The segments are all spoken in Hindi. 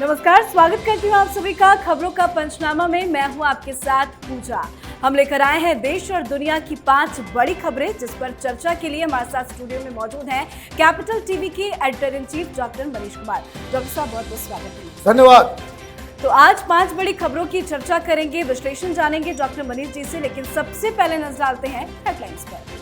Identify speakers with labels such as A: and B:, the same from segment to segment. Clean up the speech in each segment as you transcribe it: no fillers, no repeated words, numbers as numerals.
A: नमस्कार, स्वागत करती हूँ आप सभी का खबरों का पंचनामा में। मैं हूँ आपके साथ पूजा। हम लेकर आए हैं देश और दुनिया की 5 बड़ी खबरें, जिस पर चर्चा के लिए हमारे साथ स्टूडियो में मौजूद हैं कैपिटल टीवी के editor in chief doctor Manish Kumar. Doctor साहब, बहुत बहुत स्वागत है।
B: धन्यवाद।
A: तो आज 5 बड़ी खबरों की चर्चा करेंगे, विश्लेषण जानेंगे डॉक्टर मनीष जी से, लेकिन सबसे पहले नजर डालते हैं हेडलाइंस पर।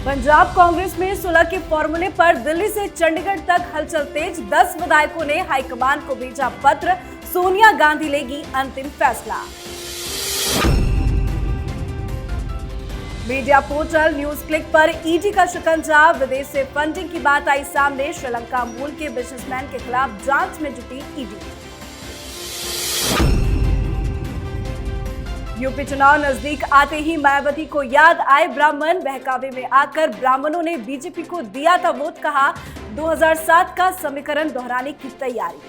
A: पंजाब कांग्रेस में सुलह के फॉर्मूले पर दिल्ली से चंडीगढ़ तक हलचल तेज। 10 विधायकों ने हाईकमान को भेजा पत्र, सोनिया गांधी लेगी अंतिम फैसला। मीडिया पोर्टल न्यूज क्लिक पर ईडी का शिकंजा, विदेश से फंडिंग की बात आई सामने। श्रीलंका मूल के बिजनेसमैन के खिलाफ जांच में जुटी ईडी। यूपी चुनाव नजदीक आते ही मायावती को याद आए ब्राह्मण। बहकावे में आकर ब्राह्मणों ने बीजेपी को दिया था वोट, कहा 2007 का समीकरण दोहराने की तैयारी।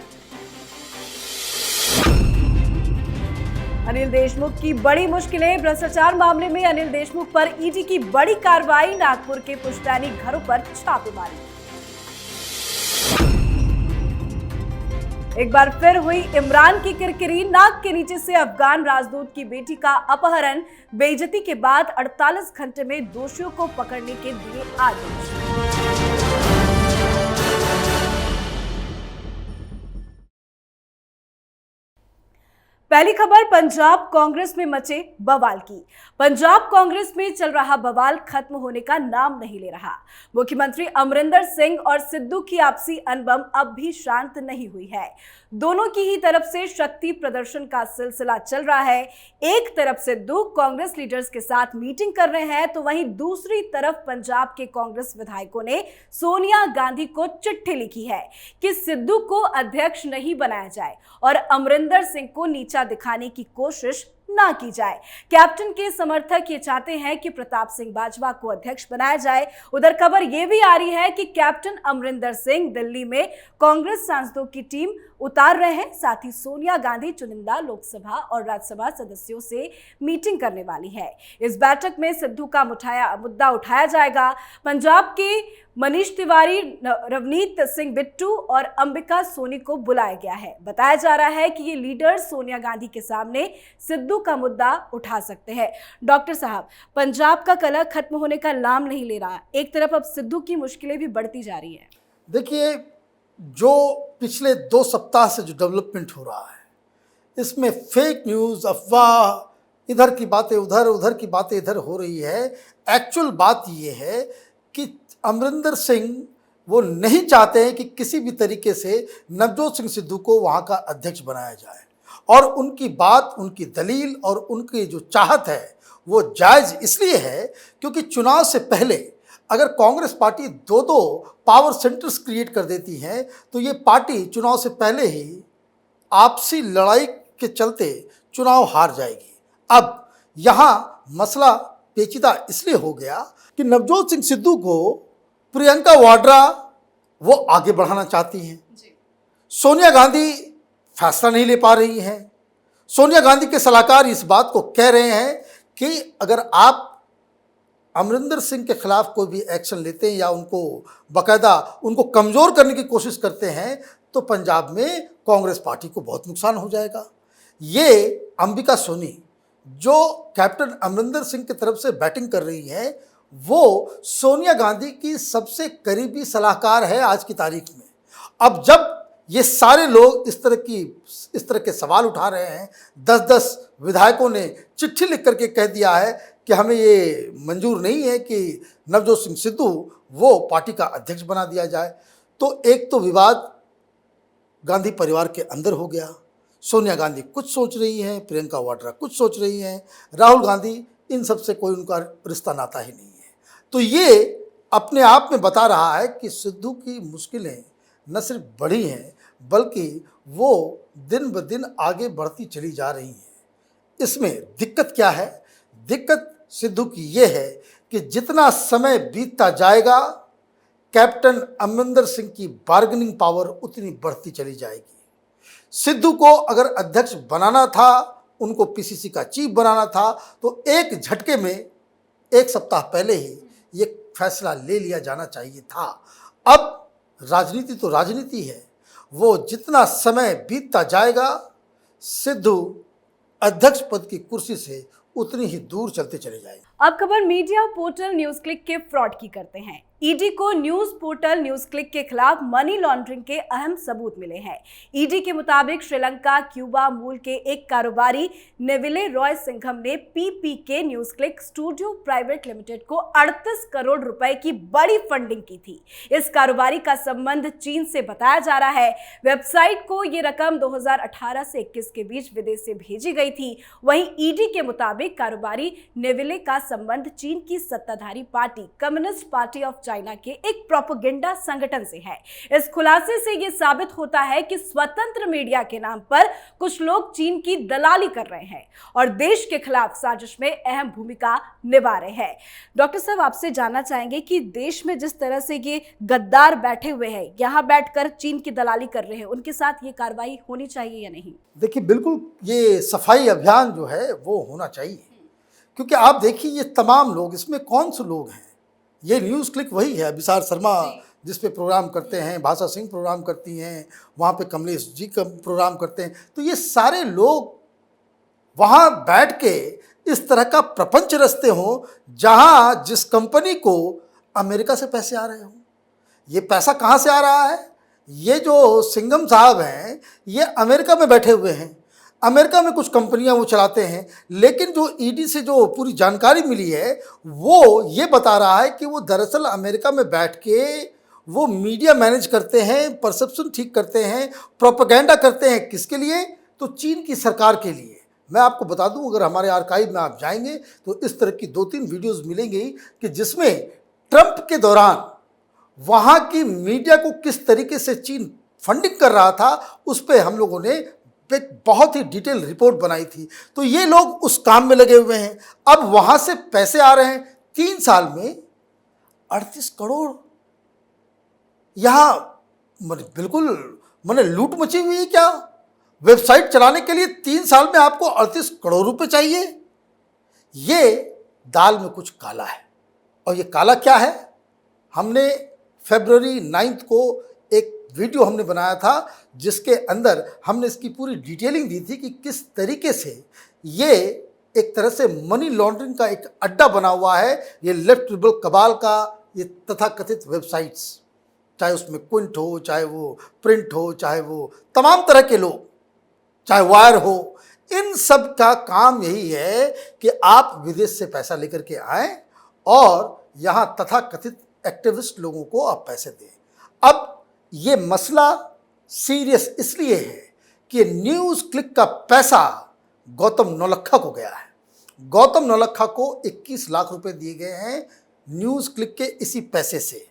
A: अनिल देशमुख की बड़ी मुश्किलें, भ्रष्टाचार मामले में अनिल देशमुख पर ईडी की बड़ी कार्रवाई। नागपुर के पुश्तैनी घरों पर छापेमारी। एक बार फिर हुई इमरान की किरकिरी, नाक के नीचे से अफगान राजदूत की बेटी का अपहरण। बेइज्जती के बाद 48 घंटे में दोषियों को पकड़ने के दिए आदेश। पहली खबर पंजाब कांग्रेस में मचे बवाल की। पंजाब कांग्रेस में चल रहा बवाल खत्म होने का नाम नहीं ले रहा। मुख्यमंत्री अमरिंदर सिंह और सिद्धू की आपसी अनबन अब भी शांत नहीं हुई है। दोनों की ही तरफ से शक्ति प्रदर्शन का सिलसिला चल रहा है। एक तरफ सिद्धू कांग्रेस लीडर्स के साथ मीटिंग कर रहे हैं, तो वहीं दूसरी तरफ पंजाब के कांग्रेस विधायकों ने सोनिया गांधी को चिट्ठी लिखी है कि सिद्धू को अध्यक्ष नहीं बनाया जाए और अमरिंदर सिंह को नीचा दिखाने की कोशिश ना की जाए। कैप्टन के समर्थक ये चाहते हैं कि प्रताप सिंह बाजवा को अध्यक्ष बनाया जाए। उधर खबर ये भी आ रही है कि कैप्टन अमरिंदर सिंह दिल्ली में कांग्रेस सांसदों की टीम उतार रहे हैं। साथ ही सोनिया गांधी चुनिंदा लोकसभा और राज्यसभा सदस्यों से मीटिंग करने वाली है। इस बैठक में सिद्धू का मुद्दा उठाया जाएगा। पंजाब के मनीष तिवारी, रवनीत सिंह बिट्टू और अंबिका सोनी को बुलाया गया है। बताया जा रहा है कि ये लीडर सोनिया गांधी के सामने सिद्धू का मुद्दा उठा सकते हैं। डॉक्टर साहब, पंजाब का कलह खत्म होने का नाम नहीं ले रहा। एक तरफ अब सिद्धू की मुश्किलें भी बढ़ती जा रही हैं।
B: देखिए, जो पिछले 2 सप्ताह से जो डेवलपमेंट हो रहा है, इसमें फेक न्यूज़, अफवाह, इधर की बातें उधर, उधर की बातें इधर हो रही है। एक्चुअल बात ये है कि अमरिंदर सिंह वो नहीं चाहते हैं कि किसी भी तरीके से नवजोत सिंह सिद्धू को वहाँ का अध्यक्ष बनाया जाए, और उनकी बात, उनकी दलील और उनकी जो चाहत है वो जायज़ इसलिए है क्योंकि चुनाव से पहले अगर Congress party 2 power centres create कर देती है तो ये पार्टी चुनाव से पहले ही आपसी लड़ाई के चलते चुनाव हार जाएगी। अब यहाँ मसला पेचीदा इसलिए हो गया कि नवजोत सिंह सिद्धू को प्रियंका वाड्रा वो आगे बढ़ाना चाहती हैं। सोनिया गांधी फैसला नहीं ले पा रही हैं। सोनिया गांधी के सलाहकार इस बात को कह रहे हैं कि अगर आप अमरिंदर सिंह के खिलाफ कोई भी एक्शन लेते हैं या उनको बाकायदा उनको कमज़ोर करने की कोशिश करते हैं तो पंजाब में कांग्रेस पार्टी को बहुत नुकसान हो जाएगा। ये अंबिका सोनी जो कैप्टन अमरिंदर सिंह की तरफ से बैटिंग कर रही है, वो सोनिया गांधी की सबसे करीबी सलाहकार है आज की तारीख में। अब जब ये सारे लोग इस तरह के सवाल उठा रहे हैं, 10-10 विधायकों ने चिट्ठी लिख करके कह दिया है कि हमें ये मंजूर नहीं है कि नवजोत सिंह सिद्धू वो पार्टी का अध्यक्ष बना दिया जाए, तो एक तो विवाद गांधी परिवार के अंदर हो गया। सोनिया गांधी कुछ सोच रही हैं, प्रियंका वाड्रा कुछ सोच रही हैं, राहुल गांधी, इन सब से कोई उनका रिश्ता नाता ही नहीं है। तो ये अपने आप में बता रहा है कि सिद्धू की मुश्किलें न सिर्फ बढ़ी हैं बल्कि वो दिन ब दिन आगे बढ़ती चली जा रही हैं। इसमें दिक्कत क्या है? दिक्कत सिद्धू की ये है कि जितना समय बीतता जाएगा कैप्टन अमरिंदर सिंह की बार्गेनिंग पावर उतनी बढ़ती चली जाएगी। सिद्धू को अगर अध्यक्ष बनाना था, उनको पीसीसी का चीफ बनाना था, तो एक झटके में 1 सप्ताह पहले ही ये फैसला ले लिया जाना चाहिए था। अब राजनीति तो राजनीति है, वो जितना समय बीतता जाएगा सिद्धू अध्यक्ष पद की कुर्सी से उतनी ही दूर चलते चले जाएंगे।
A: अब खबर मीडिया पोर्टल न्यूज क्लिक के फ्रॉड की करते हैं। ईडी को न्यूज पोर्टल न्यूज क्लिक के खिलाफ मनी लॉन्ड्रिंग के अहम सबूत मिले हैं। ईडी के मुताबिक श्रीलंका क्यूबा मूल के एक कारोबारी नेविले रॉय सिंघम ने PPK NewsClick studio private limited को 38 करोड़ रुपए की बड़ी फंडिंग की थी। इस कारोबारी का संबंध चीन से बताया जा रहा है। वेबसाइट को ये रकम 2018 से 21 के बीच विदेश से भेजी गई थी। वहीं ईडी के मुताबिक कारोबारी नेविले का संबंध चीन की सत्ताधारी party communist party of China के एक प्रोपेगेंडा संगठन से है। इस खुलासे से यह साबित होता है कि स्वतंत्र मीडिया के नाम पर कुछ लोग चीन की दलाली कर रहे हैं और देश के खिलाफ साजिश में अहम भूमिका निभा रहे हैं। डॉक्टर साहब, आपसे जानना चाहेंगे कि देश में जिस तरह से ये गद्दार बैठे हुए हैं, यहाँ बैठकर चीन की दलाली कर रहे हैं, उनके साथ ये कार्रवाई होनी चाहिए या नहीं?
B: देखिए, बिल्कुल ये सफाई अभियान जो है वो होना चाहिए, क्योंकि आप देखिए ये तमाम लोग, इसमें कौन से लोग हैं? ये न्यूज़ क्लिक वही है, विशाल शर्मा जिस पे प्रोग्राम करते हैं, भाषा सिंह प्रोग्राम करती हैं, वहाँ पे कमलेश जी का प्रोग्राम करते हैं। तो ये सारे लोग वहाँ बैठ के इस तरह का प्रपंच रचते हों जहाँ जिस कंपनी को अमेरिका से पैसे आ रहे हों। ये पैसा कहाँ से आ रहा है? ये जो सिंघम साहब हैं ये अमेरिका में बैठे हुए हैं, अमेरिका में कुछ कंपनियां वो चलाते हैं, लेकिन जो ईडी से जो पूरी जानकारी मिली है वो ये बता रहा है कि वो दरअसल अमेरिका में बैठ के वो मीडिया मैनेज करते हैं, परसेप्शन ठीक करते हैं, प्रोपेगेंडा करते हैं। किसके लिए? तो चीन की सरकार के लिए। मैं आपको बता दूं, अगर हमारे आर्काइव में आप जाएंगे तो इस तरह की 2-3 वीडियोस मिलेंगी कि जिसमें ट्रंप के दौरान वहाँ की मीडिया को किस तरीके से चीन फंडिंग कर रहा था, उस पर हम लोगों ने एक बहुत ही डिटेल रिपोर्ट बनाई थी। तो ये लोग उस काम में लगे हुए हैं। अब वहां से पैसे आ रहे हैं 3 साल में 38 करोड़। यहां बिल्कुल लूट मची हुई है क्या? वेबसाइट चलाने के लिए 3 साल में आपको 38 करोड़ रुपए चाहिए? ये दाल में कुछ काला है। और ये काला क्या है? हमने फरवरी 9 को एक वीडियो हमने बनाया था जिसके अंदर हमने इसकी पूरी डिटेलिंग दी थी कि किस तरीके से ये एक तरह से मनी लॉन्ड्रिंग का एक अड्डा बना हुआ है। ये लेफ्ट लिबरल कबाल का ये तथाकथित वेबसाइट्स, चाहे उसमें क्विंट हो, चाहे वो प्रिंट हो, चाहे वो तमाम तरह के लोग, चाहे वायर हो, इन सब का काम यही है कि आप विदेश से पैसा लेकर के आएँ और यहाँ तथाकथित एक्टिविस्ट लोगों को आप पैसे दें। अब ये मसला सीरियस इसलिए है कि न्यूज़ क्लिक का पैसा गौतम नौलखा को गया है। गौतम नौलखा को 21 लाख रुपए दिए गए हैं न्यूज़ क्लिक के इसी पैसे से।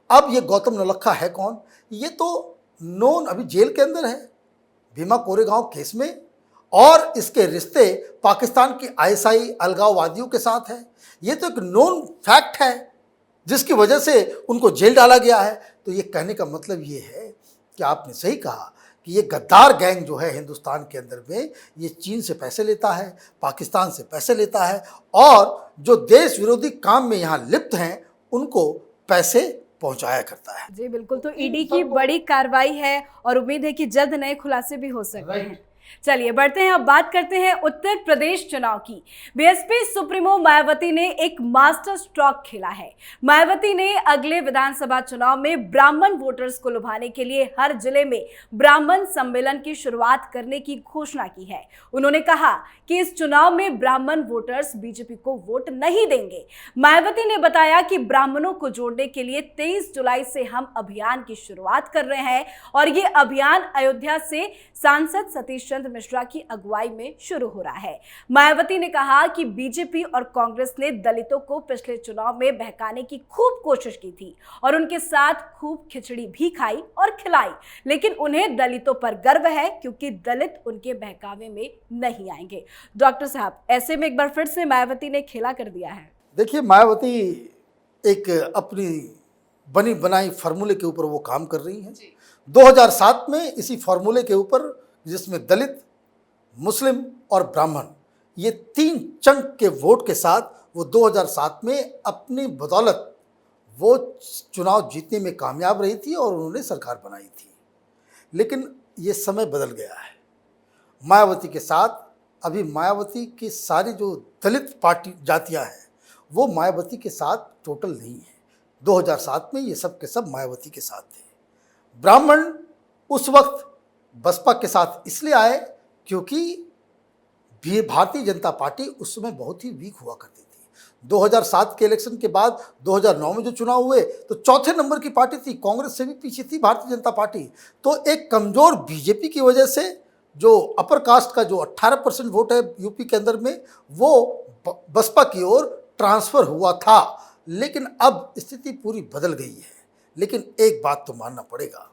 B: अब ये गौतम नौलखा है कौन? ये तो नोन, अभी जेल के अंदर है भीमा कोरेगांव केस में, और इसके रिश्ते पाकिस्तान की आईएसआई अलगाववादियों के साथ है। ये तो एक नोन फैक्ट है जिसकी वजह से उनको जेल डाला गया है। तो ये कहने का मतलब ये है कि आपने सही कहा कि ये गद्दार गैंग जो है हिंदुस्तान के अंदर में, ये चीन से पैसे लेता है, पाकिस्तान से पैसे लेता है, और जो देश विरोधी काम में यहाँ लिप्त हैं उनको पैसे पहुंचाया करता है।
A: जी बिल्कुल, तो ईडी की बड़ी कार्रवाई है और उम्मीद है कि जल्द नए खुलासे भी हो सकते हैं। चलिए बढ़ते हैं, अब बात करते हैं उत्तर प्रदेश चुनाव की। बीएसपी सुप्रीमो मायावती ने एक मास्टर स्ट्रोक खेला है। मायावती ने अगले विधानसभा चुनाव में ब्राह्मण वोटर्स को लुभाने के लिए हर जिले में ब्राह्मण सम्मेलन की शुरुआत करने की घोषणा की है। उन्होंने कहा कि इस चुनाव में ब्राह्मण वोटर्स बीजेपी को वोट नहीं देंगे। मायावती ने बताया कि ब्राह्मणों को जोड़ने के लिए 23 जुलाई से हम अभियान की शुरुआत कर रहे हैं और ये अभियान अयोध्या से सांसद सतीश चंद्र मिश्रा की अगुवाई में शुरू हो रहा है। मायावती ने कहा कि बीजेपी और कांग्रेस ने दलितों को पिछले चुनाव में बहकाने की खूब कोशिश की थी और उनके साथ खूब खिचड़ी भी खाई और खिलाई, लेकिन उन्हें दलितों पर गर्व है क्योंकि दलित उनके बहकावे में नहीं आएंगे। डॉक्टर साहब, ऐसे में एक बार फिर से मायावती ने खेला कर दिया है।
B: देखिए, मायावती एक अपनी बनी बनाई फार्मूले के ऊपर वो काम कर रही हैं। 2007 में इसी फार्मूले के ऊपर, जिसमें दलित, मुस्लिम और ब्राह्मण, ये 3 चंक के वोट के साथ वो 2007 में अपनी बदौलत वो चुनाव जीतने में कामयाब रही थी और उन्होंने सरकार बनाई थी। लेकिन ये समय बदल गया है। मायावती के साथ अभी मायावती की सारी जो दलित पार्टी जातियां हैं वो मायावती के साथ टोटल नहीं है। 2007 में ये सब के सब मायावती के साथ थे। ब्राह्मण उस वक्त बसपा के साथ इसलिए आए क्योंकि भारतीय जनता पार्टी उस समय बहुत ही वीक हुआ करती थी। 2007 के इलेक्शन के बाद 2009 में जो चुनाव हुए तो चौथे नंबर की पार्टी थी, कांग्रेस से भी पीछे थी भारतीय जनता पार्टी। तो एक कमजोर बीजेपी की वजह से जो अपर कास्ट का जो 18% वोट है यूपी के अंदर में वो बसपा की ओर ट्रांसफर हुआ था। लेकिन अब स्थिति पूरी बदल गई है। लेकिन एक बात तो मानना पड़ेगा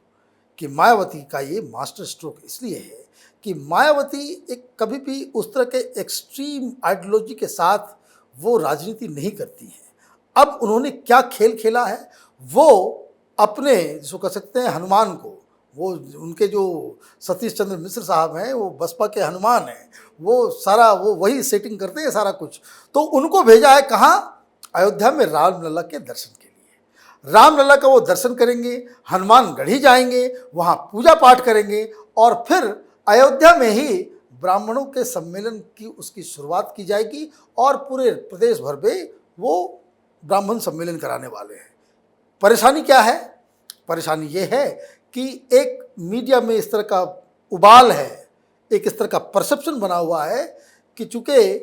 B: कि मायावती का ये मास्टर स्ट्रोक इसलिए है कि मायावती एक कभी भी उस तरह के एक्सट्रीम आइडियोलॉजी के साथ वो राजनीति नहीं करती हैं। अब उन्होंने क्या खेल खेला है, वो अपने जिसको कह सकते हैं हनुमान को, वो उनके जो सतीश चंद्र मिश्र साहब हैं वो बसपा के हनुमान हैं, वो सारा वो वही सेटिंग करते हैं सारा कुछ। तो उनको भेजा है कहाँ, अयोध्या में रामलला के दर्शन के लिए। रामलला का वो दर्शन करेंगे, हनुमानगढ़ी जाएंगे, वहाँ पूजा पाठ करेंगे और फिर अयोध्या में ही ब्राह्मणों के सम्मेलन की उसकी शुरुआत की जाएगी और पूरे प्रदेश भर में वो ब्राह्मण सम्मेलन कराने वाले हैं। परेशानी क्या है? परेशानी ये है कि एक मीडिया में इस तरह का उबाल है, एक इस तरह का परसेप्शन बना हुआ है कि चूंकि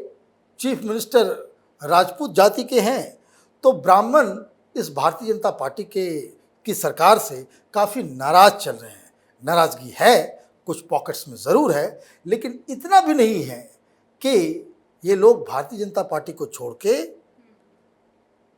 B: चीफ मिनिस्टर राजपूत जाति के हैं तो ब्राह्मण इस भारतीय जनता पार्टी की सरकार से काफ़ी नाराज चल रहे हैं। नाराज़गी है, कुछ पॉकेट्स में ज़रूर है, लेकिन इतना भी नहीं है कि ये लोग भारतीय जनता पार्टी को छोड़ के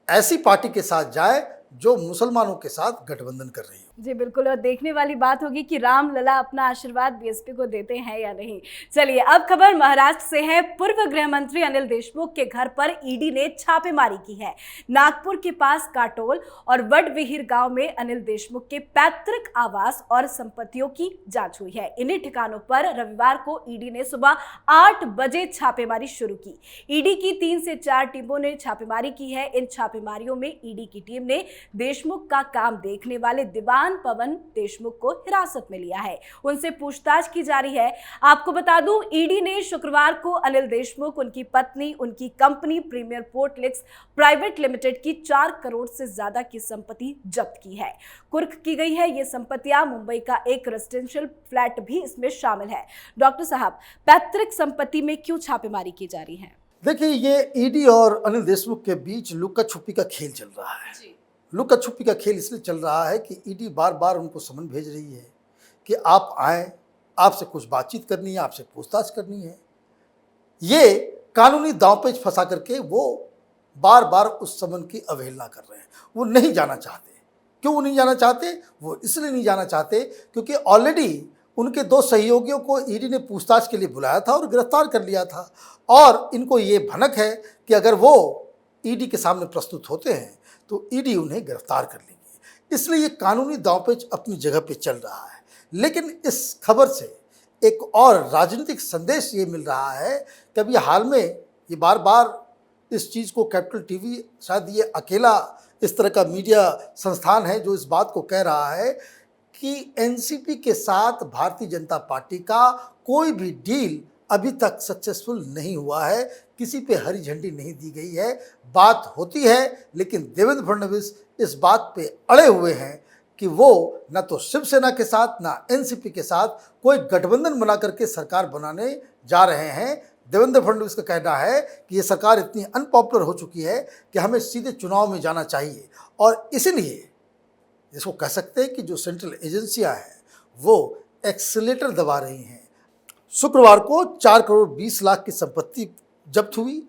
B: ऐसी पार्टी के साथ जाए जो मुसलमानों के साथ गठबंधन कर रही है।
A: जी बिल्कुल, और देखने वाली बात होगी कि रामलला अपना आशीर्वाद बीएसपी को देते हैं या नहीं। चलिए अब खबर महाराष्ट्र से है। पूर्व गृह मंत्री अनिल देशमुख के घर पर ईडी ने छापेमारी की है। नागपुर के पास काटोल और वडविहीर गांव में अनिल देशमुख के पैतृक आवास और संपत्तियों की जांच हुई है। इन्हीं ठिकानों पर रविवार को ईडी ने सुबह 8 बजे छापेमारी शुरू की। ईडी की 3 से 4 टीमों ने छापेमारी की है। इन छापेमारियों में ईडी की टीम ने देशमुख का काम देखने वाले दीवान पवन देशमुख को हिरासत में लिया है। उनसे पूछताछ की जा रही है। आपको बता दूं, ईडी ने शुक्रवार को अनिल देशमुख, उनकी पत्नी, उनकी कंपनी प्रीमियर पोर्टलिक्स प्राइवेट लिमिटेड की 4 करोड़ से ज्यादा की संपत्ति जब्त की है, कुर्क की गई है। ये संपत्तियां मुंबई का एक रेजिडेंशियल फ्लैट भी इसमें शामिल है। डॉक्टर साहब, पैतृक संपत्ति में क्यों छापेमारी की जा रही है?
B: देखिए, ये ईडी और अनिल देशमुख के बीच लुका छुपी का खेल चल रहा है। लुका छुपी का खेल इसलिए चल रहा है कि ईडी बार बार उनको समन भेज रही है कि आप आएँ, आपसे कुछ बातचीत करनी है, आपसे पूछताछ करनी है। ये कानूनी दांवपेच फंसा करके वो बार बार उस समन की अवहेलना कर रहे हैं। वो नहीं जाना चाहते। क्यों वो नहीं जाना चाहते? वो इसलिए नहीं जाना चाहते क्योंकि ऑलरेडी उनके 2 सहयोगियों को ईडी ने पूछताछ के लिए बुलाया था और गिरफ्तार कर लिया था। और इनको ये भनक है कि अगर वो ईडी के सामने प्रस्तुत होते हैं तो ईडी उन्हें गिरफ्तार कर लेगी। इसलिए ये कानूनी दांवपेच अपनी जगह पे चल रहा है। लेकिन इस खबर से एक और राजनीतिक संदेश ये मिल रहा है कि अभी हाल में ये बार बार इस चीज़ को कैपिटल टीवी, शायद ये अकेला इस तरह का मीडिया संस्थान है जो इस बात को कह रहा है कि एनसीपी के साथ भारतीय जनता पार्टी का कोई भी डील अभी तक सक्सेसफुल नहीं हुआ है, किसी पे हरी झंडी नहीं दी गई है। बात होती है लेकिन देवेंद्र फडणवीस इस बात पे अड़े हुए हैं कि वो न तो शिवसेना के साथ ना एनसीपी के साथ कोई गठबंधन बना करके सरकार बनाने जा रहे हैं। देवेंद्र फडणवीस का कहना है कि ये सरकार इतनी अनपॉपुलर हो चुकी है कि हमें सीधे चुनाव में जाना चाहिए और इसलिए इसको कह सकते हैं कि जो सेंट्रल एजेंसियां हैं वो एक्सीलेटर दबा रही हैं। शुक्रवार को 4 करोड़ 20 लाख की संपत्ति जब्त हुई।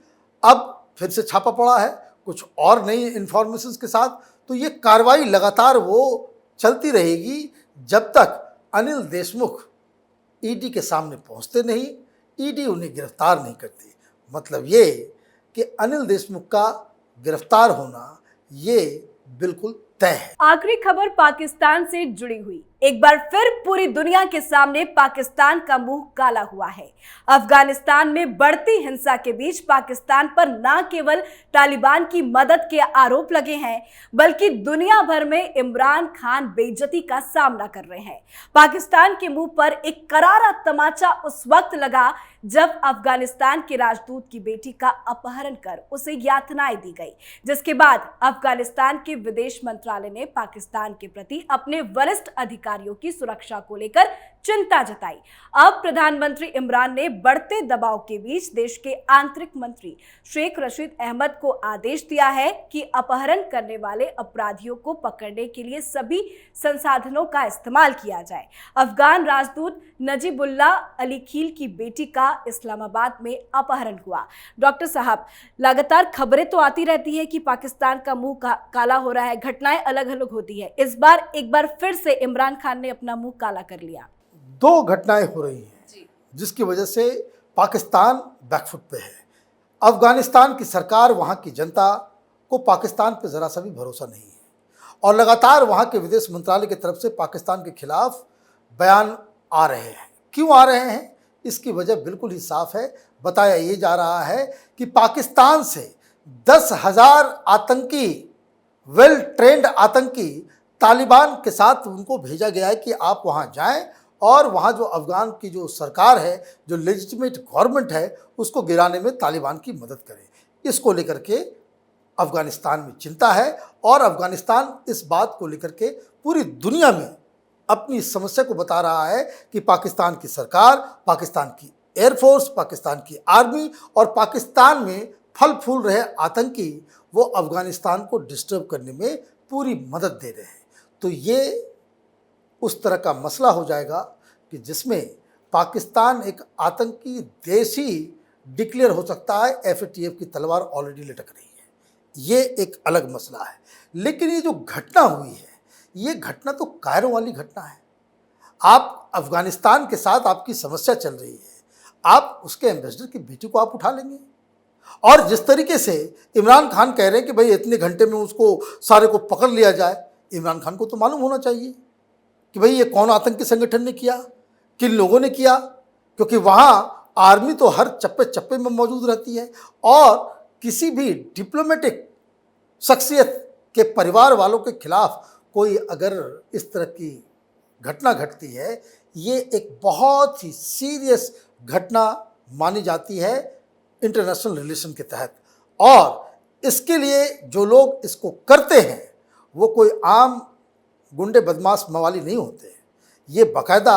B: अब फिर से छापा पड़ा है कुछ और नई इन्फॉर्मेशन के साथ। तो ये कार्रवाई लगातार वो चलती रहेगी जब तक अनिल देशमुख ईडी के सामने पहुंचते नहीं, ईडी उन्हें गिरफ्तार नहीं करती। मतलब ये कि अनिल देशमुख का गिरफ्तार होना ये बिल्कुल तय है।
A: आखिरी खबर पाकिस्तान से जुड़ी हुई। एक बार फिर पूरी दुनिया के सामने पाकिस्तान का मुंह काला हुआ है। अफगानिस्तान में बढ़ती हिंसा के बीच पाकिस्तान पर न केवल तालिबान की मदद के आरोप लगे हैं, बल्कि दुनिया भर में इमरान खान बेइज्जती का सामना कर रहे हैं। पाकिस्तान के मुंह पर एक करारा तमाचा उस वक्त लगा जब अफगानिस्तान के राजदूत की बेटी का अपहरण कर उसे यातनाएं दी गई, जिसके बाद अफगानिस्तान के विदेश मंत्रालय ने पाकिस्तान के प्रति अपने वरिष्ठ अधिकारियों की सुरक्षा को लेकर चिंता जताई। अब प्रधानमंत्री इमरान ने बढ़ते दबाव के बीच देश के आंतरिक मंत्री शेख रशीद अहमद को आदेश दिया है कि अपहरण करने वाले अपराधियों को पकड़ने के लिए सभी संसाधनों का इस्तेमाल किया जाए। अफगान राजदूत नजीबुल्लाह अली खील की बेटी का इस्लामाबाद में अपहरण हुआ। डॉक्टर साहब, लगातार खबरें तो आती रहती है कि पाकिस्तान का मुंह काला हो रहा है, घटनाएं अलग अलग होती है। इस बार एक बार फिर से इमरान खान ने अपना मुंह काला कर लिया।
B: दो घटनाएं हो रही हैं जिसकी वजह से पाकिस्तान बैकफुट पे है। अफगानिस्तान की सरकार, वहाँ की जनता को पाकिस्तान पे ज़रा सा भी भरोसा नहीं है और लगातार वहाँ के विदेश मंत्रालय की तरफ से पाकिस्तान के खिलाफ बयान आ रहे हैं। क्यों आ रहे हैं, इसकी वजह बिल्कुल ही साफ है। बताया ये जा रहा है कि पाकिस्तान से 10,000 आतंकी, वेल ट्रेंड आतंकी तालिबान के साथ उनको भेजा गया है कि आप वहाँ जाएं और वहाँ जो अफगान की जो सरकार है, जो लेजिटिमेट गवर्नमेंट है, उसको गिराने में तालिबान की मदद करें। इसको लेकर के अफगानिस्तान में चिंता है और अफगानिस्तान इस बात को लेकर के पूरी दुनिया में अपनी समस्या को बता रहा है कि पाकिस्तान की सरकार, पाकिस्तान की एयरफोर्स, पाकिस्तान की आर्मी और पाकिस्तान में फल फूल रहे आतंकी वो अफगानिस्तान को डिस्टर्ब करने में पूरी मदद दे रहे हैं। तो ये उस तरह का मसला हो जाएगा कि जिसमें पाकिस्तान एक आतंकी देश ही डिक्लेयर हो सकता है। एफएटीएफ की तलवार ऑलरेडी लटक रही है, ये एक अलग मसला है। लेकिन ये जो घटना हुई है, ये घटना तो कायरो वाली घटना है। आप अफगानिस्तान के साथ आपकी समस्या चल रही है, आप उसके एम्बेसडर की बेटी को आप उठा लेंगे। और जिस तरीके से इमरान खान कह रहे हैं कि भाई इतने घंटे में उसको सारे को पकड़ लिया जाए, इमरान खान को तो मालूम होना चाहिए कि भाई ये कौन आतंकी संगठन ने किया, किन लोगों ने किया, क्योंकि वहाँ आर्मी तो हर चप्पे चप्पे में मौजूद रहती है और किसी भी डिप्लोमेटिक शख्सियत के परिवार वालों के खिलाफ कोई अगर इस तरह की घटना घटती है, ये एक बहुत ही सीरियस घटना मानी जाती है इंटरनेशनल रिलेशन के तहत। और इसके लिए जो लोग इसको करते हैं वो कोई आम गुंडे बदमाश मवाली नहीं होते। ये बाकायदा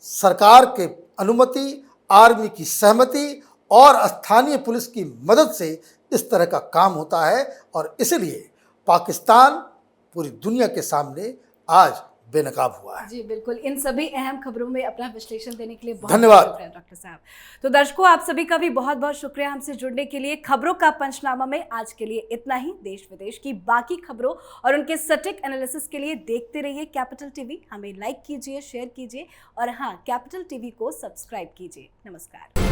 B: सरकार के अनुमति, आर्मी की सहमति और स्थानीय पुलिस की मदद से इस तरह का काम होता है और इसलिए पाकिस्तान पूरी दुनिया के सामने आज बेनकाब हुआ है।
A: जी बिल्कुल, इन सभी अहम खबरों में अपना विश्लेषण देने के लिए बहुत
B: धन्यवाद
A: शुक्रिया डॉक्टर साहब। तो दर्शकों, आप सभी का भी बहुत बहुत शुक्रिया हमसे जुड़ने के लिए। खबरों का पंचनामा में आज के लिए इतना ही। देश विदेश की बाकी खबरों और उनके सटीक एनालिसिस के लिए देखते रहिए कैपिटल टीवी। हमें लाइक कीजिए, शेयर कीजिए और हाँ, कैपिटल टीवी को सब्सक्राइब कीजिए। नमस्कार।